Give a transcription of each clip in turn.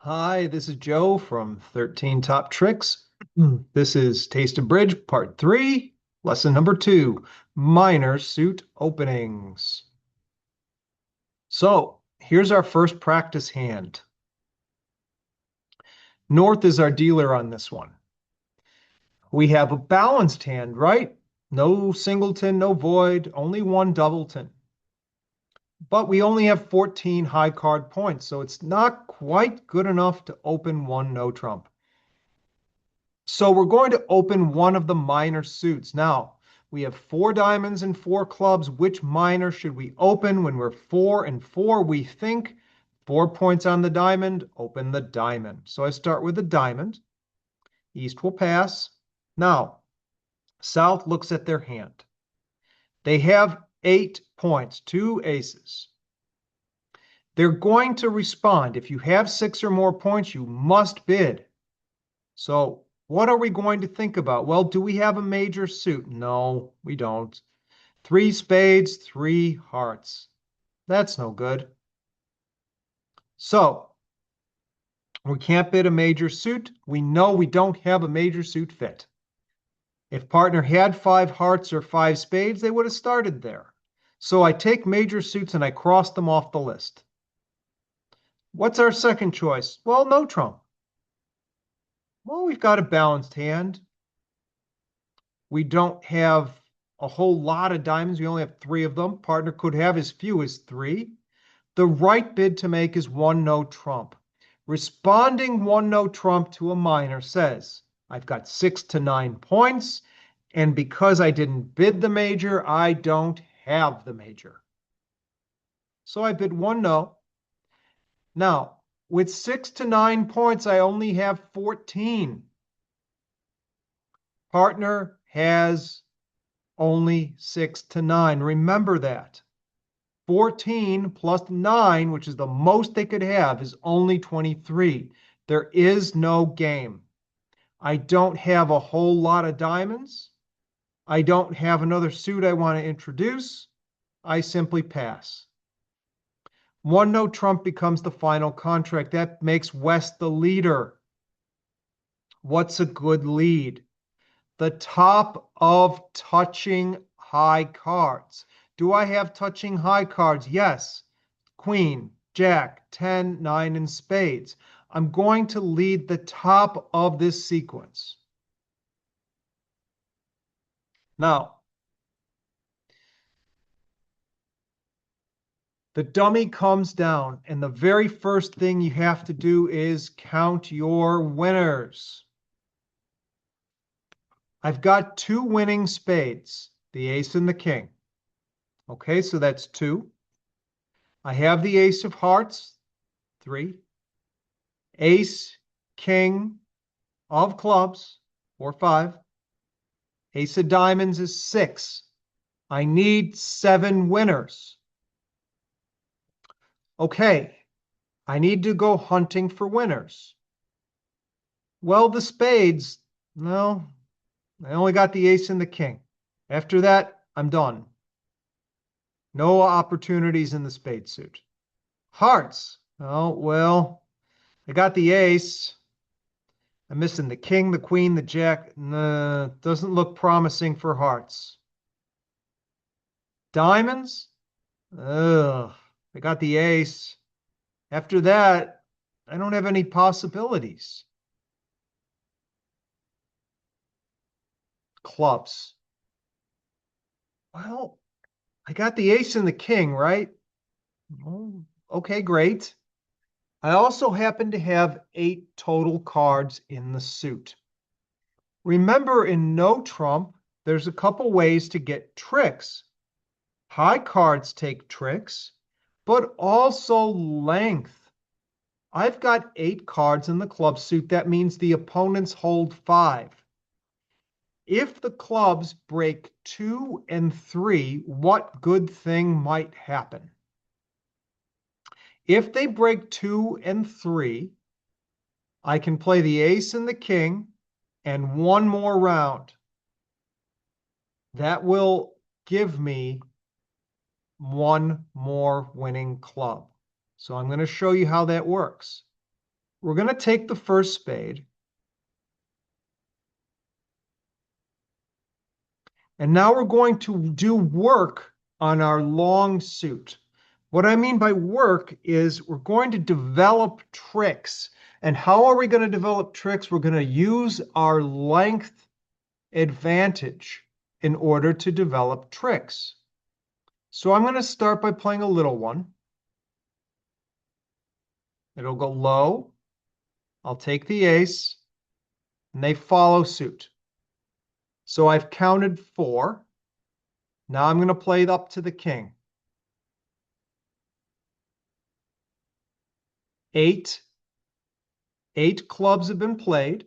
Hi, this is Joe from 13 Top Tricks. This is Taste of Bridge, Part 3, Lesson number 2, Minor Suit Openings. So, here's our first practice hand. North is our dealer on this one. We have a balanced hand, right? No singleton, no void, only one doubleton. But we only have 14 high card points, so it's not quite good enough to open one no trump. So we're going to open one of the minor suits. Now, we have 4 diamonds and 4 clubs. Which minor should we open when we're 4 and 4? We think 4 points on the diamond, open the diamond. So I start with the diamond. East will pass. Now, South looks at their hand. They have 8 points, 2 aces. They're going to respond. If you have 6 or more points, you must bid. So what are we going to think about? Well, do we have a major suit? No, we don't. 3 spades, 3 hearts. That's no good. So we can't bid a major suit. We know we don't have a major suit fit. If partner had 5 hearts or 5 spades, they would have started there. So I take major suits and I cross them off the list. What's our second choice? Well, no trump. Well, we've got a balanced hand. We don't have a whole lot of diamonds. We only have 3 of them. Partner could have as few as 3. The right bid to make is one no trump. Responding one no trump to a minor says, I've got 6 to 9 points, and because I didn't bid the major, I don't have the major. So I bid one no. Now, with 6 to 9 points, I only have 14. Partner has only 6 to 9. Remember that. 14 plus 9, which is the most they could have, is only 23. There is no game. I don't have a whole lot of diamonds. I don't have another suit I want to introduce. I simply pass. One no trump becomes the final contract. That makes West the leader. What's a good lead? The top of touching high cards. Do I have touching high cards? Yes. Queen, Jack, 10, 9, and spades. I'm going to lead the top of this sequence. Now, the dummy comes down, and the very first thing you have to do is count your winners. I've got 2 winning spades, the ace and the king. Okay, so that's 2. I have the ace of hearts, 3. Ace, king of clubs, 4, 5. Ace of diamonds is 6. I need 7 winners. Okay, I need to go hunting for winners. Well, the spades, no, I only got the ace and the king. After that, I'm done. No opportunities in the spade suit. Hearts, oh, well, I got the ace. I'm missing the king, the queen, the jack. Nah, doesn't look promising for hearts. Diamonds? Ugh, I got the ace. After that, I don't have any possibilities. Clubs. Well, I got the ace and the king, right? Oh, okay, great. I also happen to have 8 total cards in the suit. Remember, in no trump, there's a couple ways to get tricks. High cards take tricks, but also length. I've got 8 cards in the club suit. That means the opponents hold 5. If the clubs break 2 and 3, what good thing might happen? If they break 2 and 3, I can play the ace and the king and one more round. That will give me one more winning club. So I'm going to show you how that works. We're going to take the first spade. And now we're going to do work on our long suit. What I mean by work is we're going to develop tricks. And how are we going to develop tricks? We're going to use our length advantage in order to develop tricks. So I'm going to start by playing a little one. It'll go low. I'll take the ace, and they follow suit. So I've counted 4. Now I'm going to play it up to the king. 8. 8 clubs have been played.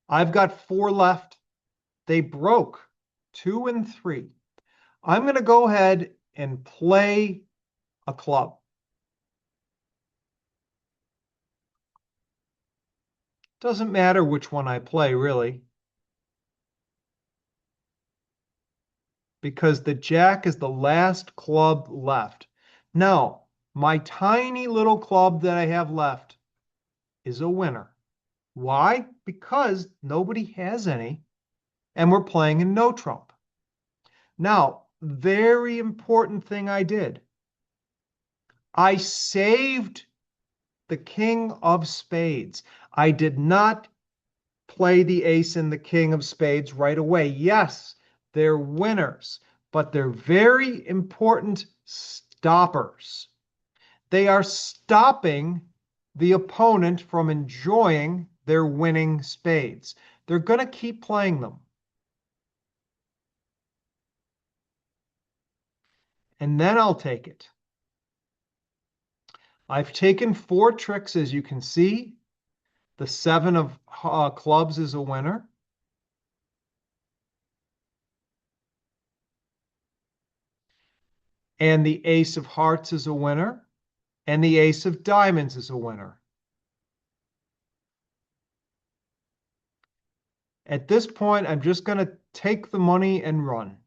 I've got 4 left. They broke 2 and 3. I'm going to go ahead and play a club. Doesn't matter which one I play, really, because the jack is the last club left. Now, my tiny little club that I have left is a winner. Why? Because nobody has any, and we're playing in no trump. Now, very important thing I did. I saved the king of spades. I did not play the ace and the king of spades right away. Yes, they're winners, but they're very important stoppers. They are stopping the opponent from enjoying their winning spades. They're going to keep playing them. And then I'll take it. I've taken 4 tricks, as you can see. The 7 of clubs is a winner. And the ace of hearts is a winner. And the ace of diamonds is a winner. At this point, I'm just going to take the money and run.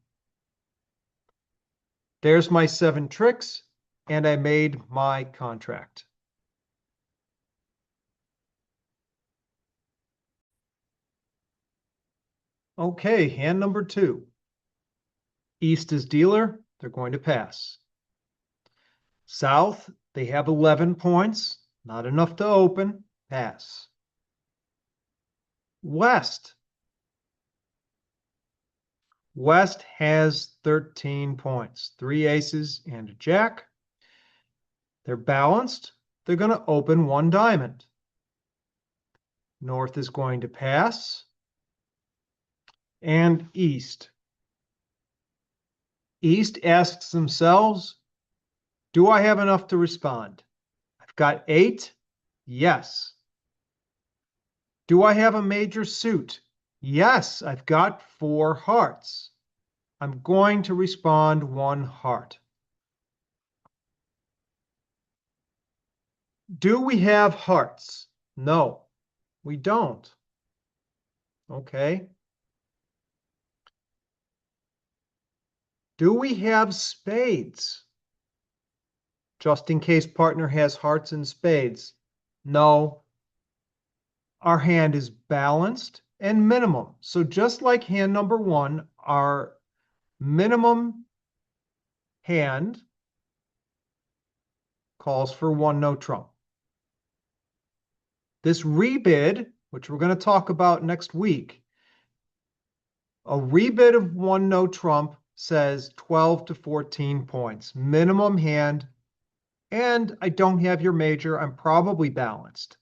There's my 7 tricks, and I made my contract. Okay, hand number 2. East is dealer. They're going to pass. South, they have 11 points. Not enough to open. Pass. West. West has 13 points. 3 aces and a jack. They're balanced. They're going to open 1 diamond. North is going to pass. And East. East asks themselves, do I have enough to respond? I've got 8. Yes. Do I have a major suit? Yes, I've got 4 hearts. I'm going to respond 1 heart. Do we have hearts? No, we don't. Okay. Do we have spades? Just in case partner has hearts and spades. No. Our hand is balanced and minimum. So just like hand number 1, our minimum hand calls for 1 no trump. This rebid, which we're going to talk about next week, a rebid of 1 no trump says 12 to 14 points, minimum hand, and I don't have your major. I'm probably balanced.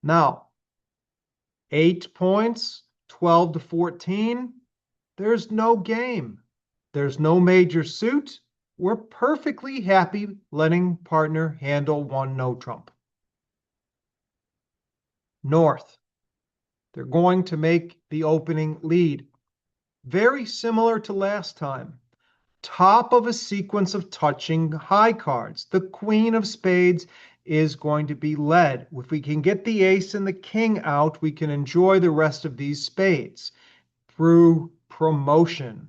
Now, 8 points, 12 to 14, there's no game. There's no major suit. We're perfectly happy letting partner handle 1 no trump. North, they're going to make the opening lead. Very similar to last time. Top of a sequence of touching high cards. The queen of spades is going to be led. If we can get the ace and the king out, we can enjoy the rest of these spades through promotion.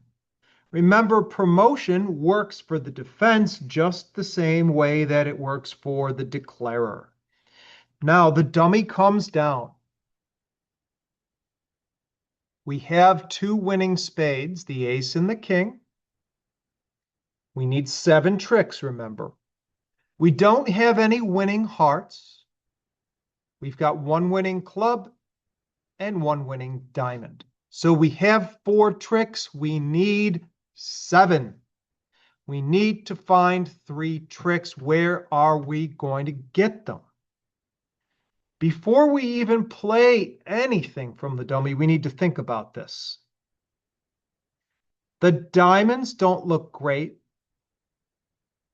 Remember, promotion works for the defense just the same way that it works for the declarer. Now, the dummy comes down. We have two winning spades, the ace and the king. We need 7 tricks, remember. We don't have any winning hearts. We've got 1 winning club and 1 winning diamond. So we have 4 tricks. We need 7. We need to find 3 tricks. Where are we going to get them? Before we even play anything from the dummy, we need to think about this. The diamonds don't look great.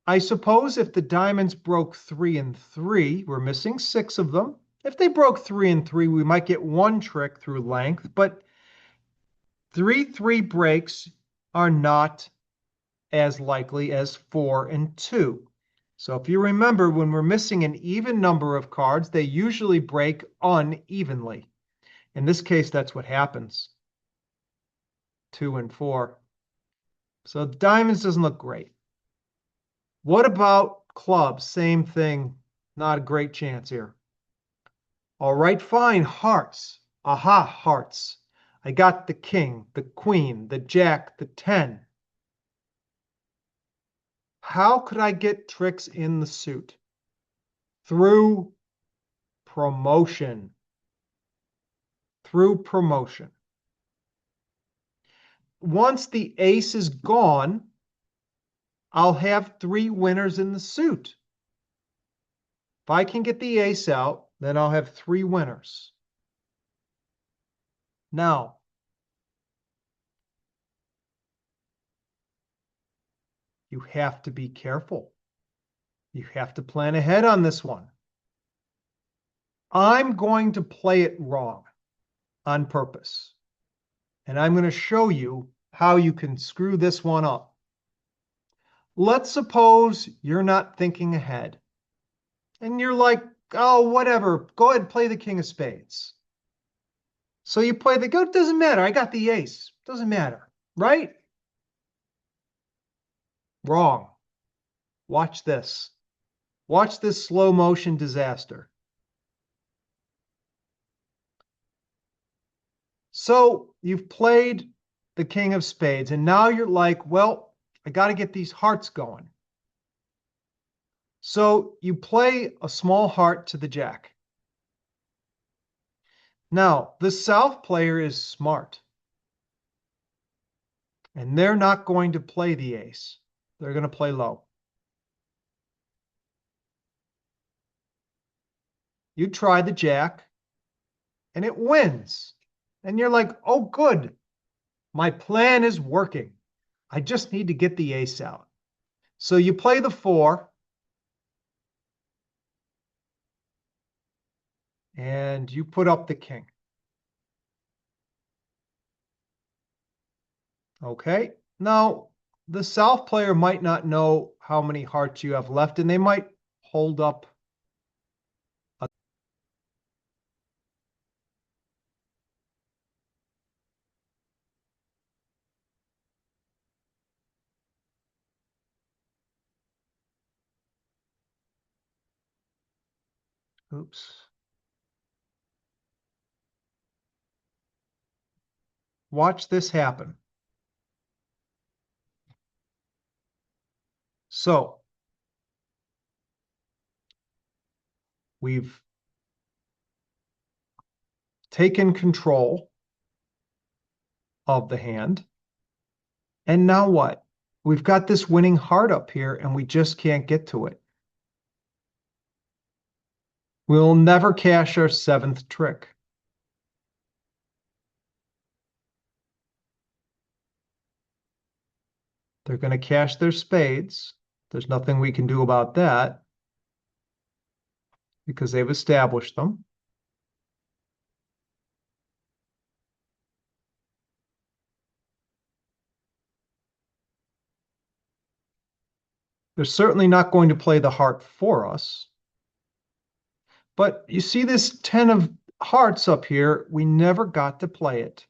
I suppose if the diamonds broke 3 and 3, we're missing 6 of them. If they broke 3 and 3, we might get 1 trick through length, but 3 breaks are not as likely as 4 and 2. So if you remember, when we're missing an even number of cards, they usually break unevenly. In this case, that's what happens. 2 and 4. So diamonds doesn't look great. What about clubs? Same thing. Not a great chance here. All right, fine. Hearts. Aha, hearts. I got the king, the queen, the jack, the 10. How could I get tricks in the suit? Through promotion. Through promotion. Once the ace is gone, I'll have 3 winners in the suit. If I can get the ace out, then I'll have 3 winners. Now, you have to be careful. You have to plan ahead on this one. I'm going to play it wrong on purpose. And I'm going to show you how you can screw this one up. Let's suppose you're not thinking ahead. And you're like, oh, whatever, go ahead and play the king of spades. So you play the, it doesn't matter, I got the ace. Doesn't matter, right? Wrong. Watch this. Watch this slow motion disaster. So you've played the king of spades, and now you're like, well, I got to get these hearts going. So you play a small heart to the jack. Now, the south player is smart. And they're not going to play the ace. They're going to play low. You try the jack, and it wins. And you're like, oh, good. My plan is working. I just need to get the ace out. So you play the 4. And you put up the king. Okay. Now, the south player might not know how many hearts you have left, and they might hold up a oops. Watch this happen. So we've taken control of the hand. And now what? We've got this winning heart up here, and we just can't get to it. We'll never cash our 7th trick. They're going to cash their spades. There's nothing we can do about that because they've established them. They're certainly not going to play the heart for us. But you see this 10 of hearts up here, we never got to play it.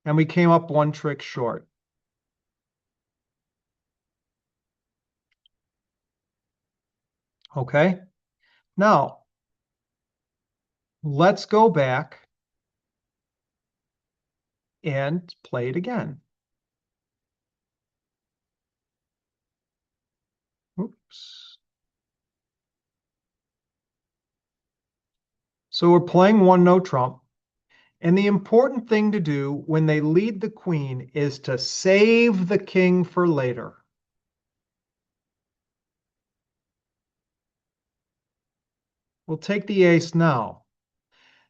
and we came up one trick short. Okay, now let's go back and play it again. Oops. So we're playing one no trump. And the important thing to do when they lead the queen is to save the king for later. We'll take the ace now.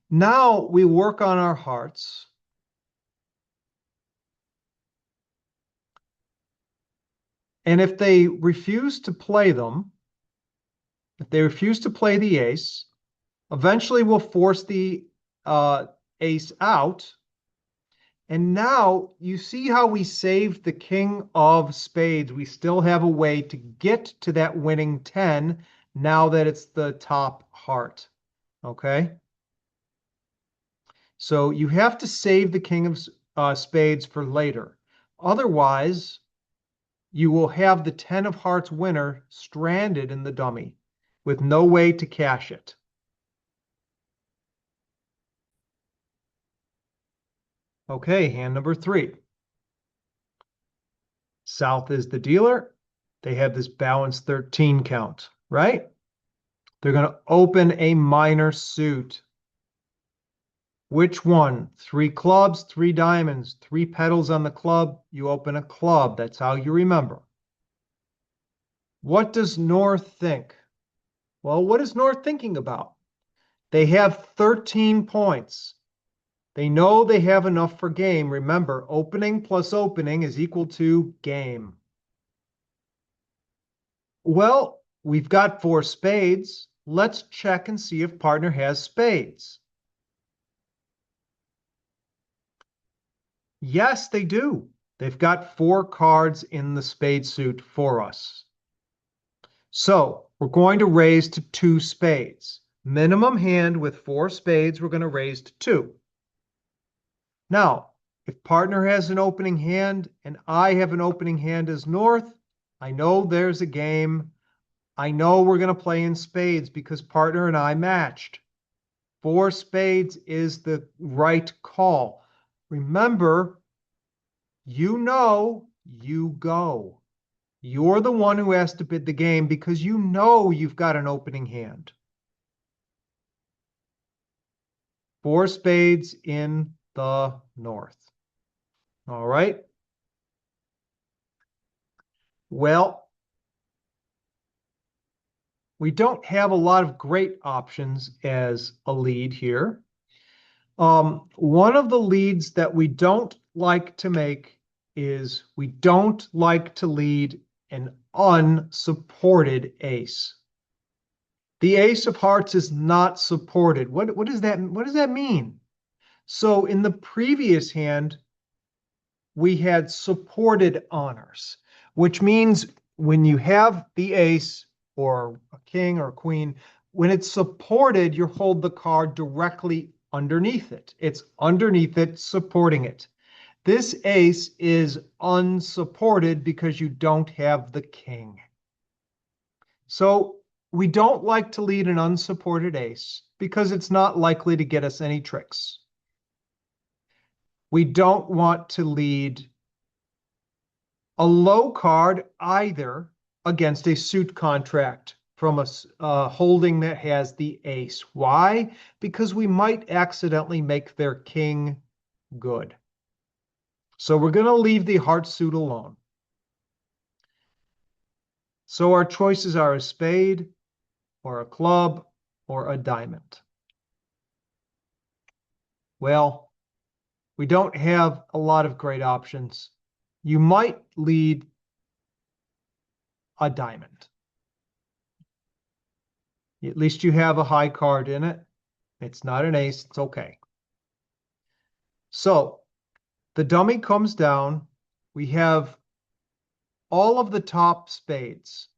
Now we work on our hearts. And if they refuse to play them, if they refuse to play the ace, eventually we'll force the ace out. And now you see how we saved the king of spades. We still have a way to get to that winning 10 now that it's the top heart. Okay? So you have to save the king of spades for later. Otherwise, you will have the 10 of hearts winner stranded in the dummy with no way to cash it. Okay, hand number 3. South is the dealer. They have this balanced 13 count, right? They're going to open a minor suit. Which one? 3 clubs, 3 diamonds, 3 petals on the club. You open a club. That's how you remember. What does North think? Well, what is North thinking about? They have 13 points. They know they have enough for game. Remember, opening plus opening is equal to game. Well, we've got 4 spades. Let's check and see if partner has spades. Yes, they do. They've got 4 cards in the spade suit for us. So we're going to raise to 2 spades. Minimum hand with 4 spades, we're going to raise to 2. Now, if partner has an opening hand and I have an opening hand as North, I know there's a game. I know we're going to play in spades because partner and I matched. 4 spades is the right call. Remember, you know, you go. You're the one who has to bid the game because you know you've got an opening hand. 4 spades in the North. All right. Well, we don't have a lot of great options as a lead here. One of the leads that we don't like to make is we don't like to lead an unsupported ace. The ace of hearts is not supported. What does that mean? So in the previous hand, we had supported honors, which means when you have the ace or a king or a queen, when it's supported, you hold the card directly underneath it. It's underneath it, supporting it. This ace is unsupported because you don't have the king. So we don't like to lead an unsupported ace because it's not likely to get us any tricks. We don't want to lead a low card either against a suit contract from a holding that has the ace. Why? Because we might accidentally make their king good. So we're going to leave the heart suit alone. So our choices are a spade or a club or a diamond. Well, we don't have a lot of great options. You might lead a diamond. At least you have a high card in it. It's not an ace. It's okay. So the dummy comes down. We have all of the top spades.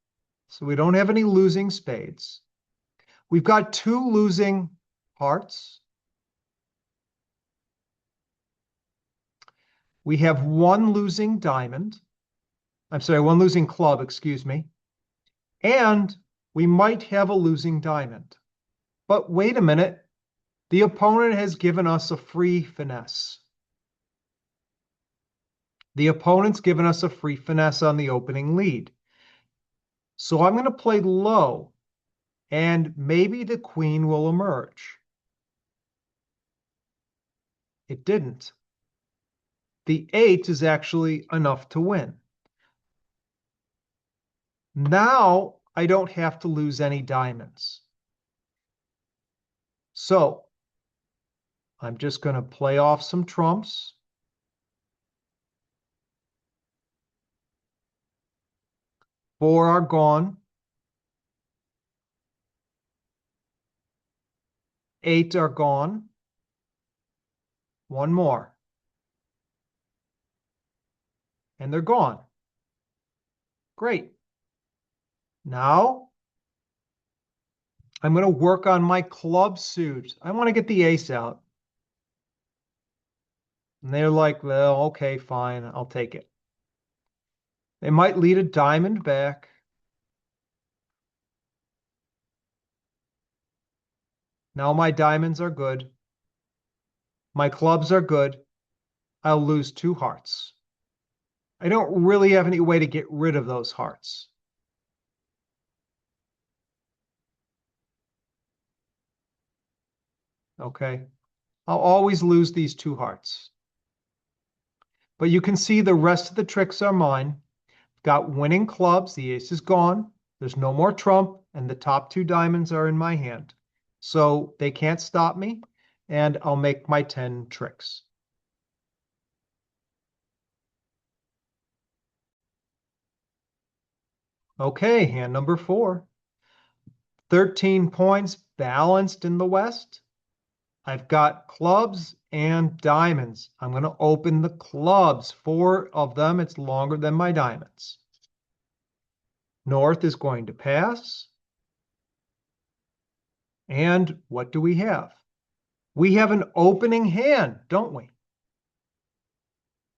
So we don't have any losing spades. We've got 2 losing hearts. We have one losing diamond. I'm sorry, one losing club, excuse me. And we might have a losing diamond. But wait a minute. The opponent has given us a free finesse. The opponent's given us a free finesse on the opening lead. So I'm going to play low, and maybe the queen will emerge. It didn't. The 8 is actually enough to win. Now I don't have to lose any diamonds. So I'm just going to play off some trumps. Four are gone. 8 are gone. One more. And they're gone. Great. Now I'm going to work on my club suit. I want to get the ace out. And they're like, well, okay, fine, I'll take it. They might lead a diamond back. Now my diamonds are good. My clubs are good. I'll lose 2 hearts. I don't really have any way to get rid of those hearts. Okay. I'll always lose these 2 hearts. But you can see the rest of the tricks are mine. Got winning clubs. The ace is gone. There's no more trump, and the top 2 diamonds are in my hand. So they can't stop me, and I'll make my 10 tricks. Okay, hand number 4. 13 points balanced in the West. I've got clubs and diamonds. I'm going to open the clubs. 4 of them. It's longer than my diamonds. North is going to pass. And what do we have? We have an opening hand, don't we?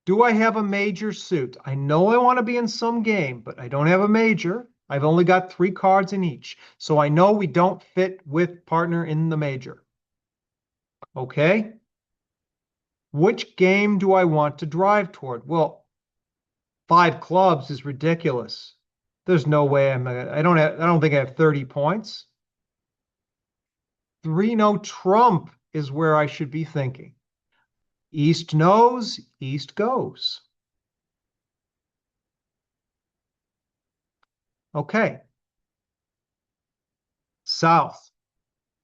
Do I have a major suit? I know I want to be in some game, but I don't have a major. I've only got 3 cards in each. So I know we don't fit with partner in the major. Okay. Which game do I want to drive toward? Well, 5 clubs is ridiculous. There's no way I don't think I have 30 points. 3 no trump is where I should be thinking. East knows, East goes. Okay. South.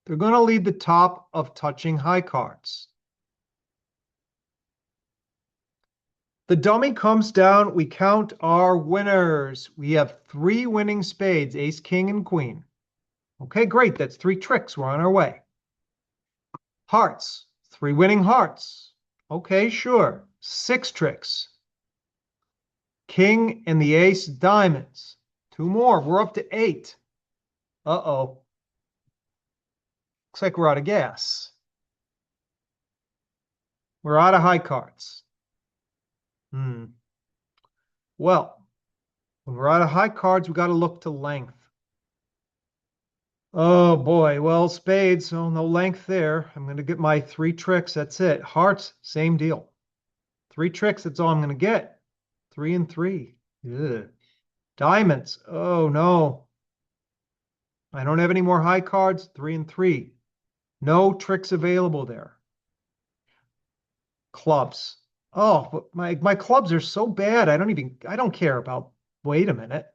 They're going to lead the top of touching high cards. The dummy comes down. We count our winners. We have 3 winning spades, ace, king, and queen. Okay, great. That's 3 tricks. We're on our way. Hearts. 3 winning hearts. Okay, sure. 6 tricks. King and the ace diamonds. 2 more. We're up to 8. Uh-oh. Looks like we're out of gas. We're out of high cards. Well, when we're out of high cards, we got to look to length. Oh boy, well, spades, oh, no length there. I'm going to get my 3 tricks. That's it. Hearts, same deal. 3 tricks, that's all I'm going to get. 3 and 3. Ugh. Diamonds, oh no. I don't have any more high cards. 3 and 3. No tricks available there. Clubs. Oh, but my clubs are so bad. I don't care about, wait a minute.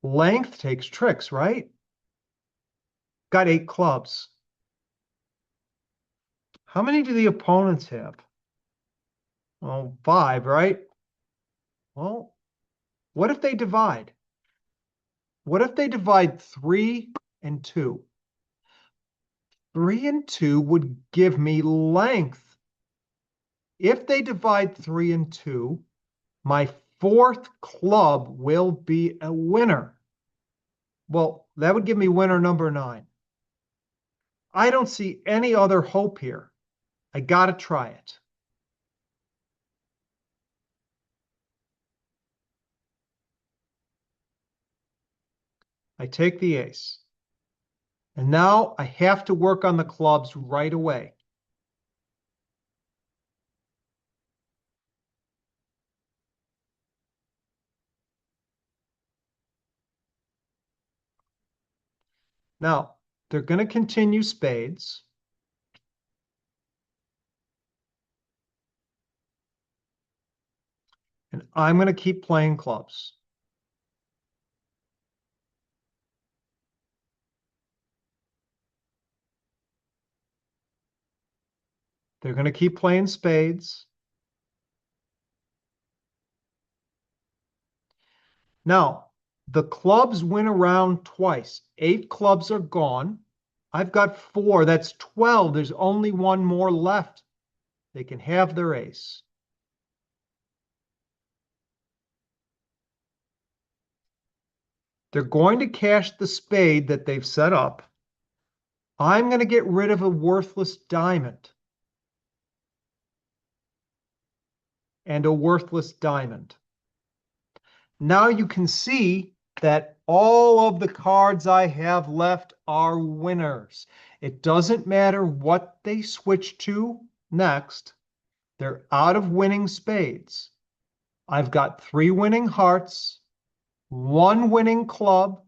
Length takes tricks, right? Got 8 clubs. How many do the opponents have? Well, 5, right? Well, what if they divide? What if they divide 3 and 2? 3 and 2 would give me length. If they divide 3 and 2, my 4th club will be a winner. Well, that would give me winner number 9. I don't see any other hope here. I got to try it. I take the ace. And now I have to work on the clubs right away. Now, they're going to continue spades. And I'm going to keep playing clubs. They're going to keep playing spades. Now, the clubs went around twice. 8 clubs are gone. I've got 4. That's 12. There's only one more left. They can have their ace. They're going to cash the spade that they've set up. I'm going to get rid of a worthless diamond and a worthless diamond. Now you can see that all of the cards I have left are winners. It doesn't matter what they switch to next. They're out of winning spades. I've got 3 winning hearts, 1 winning club,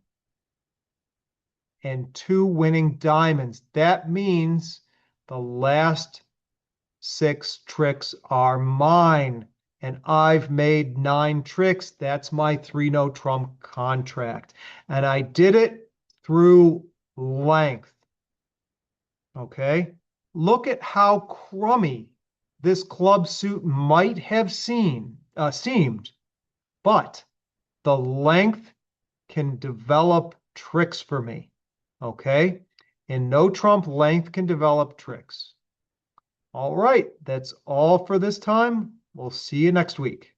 and 2 winning diamonds. That means the last 6 tricks are mine. And I've made 9 tricks. That's my 3-no trump contract. And I did it through length. Okay? Look at how crummy this club suit might have seemed, but the length can develop tricks for me. Okay? In no trump, length can develop tricks. All right, that's all for this time. We'll see you next week.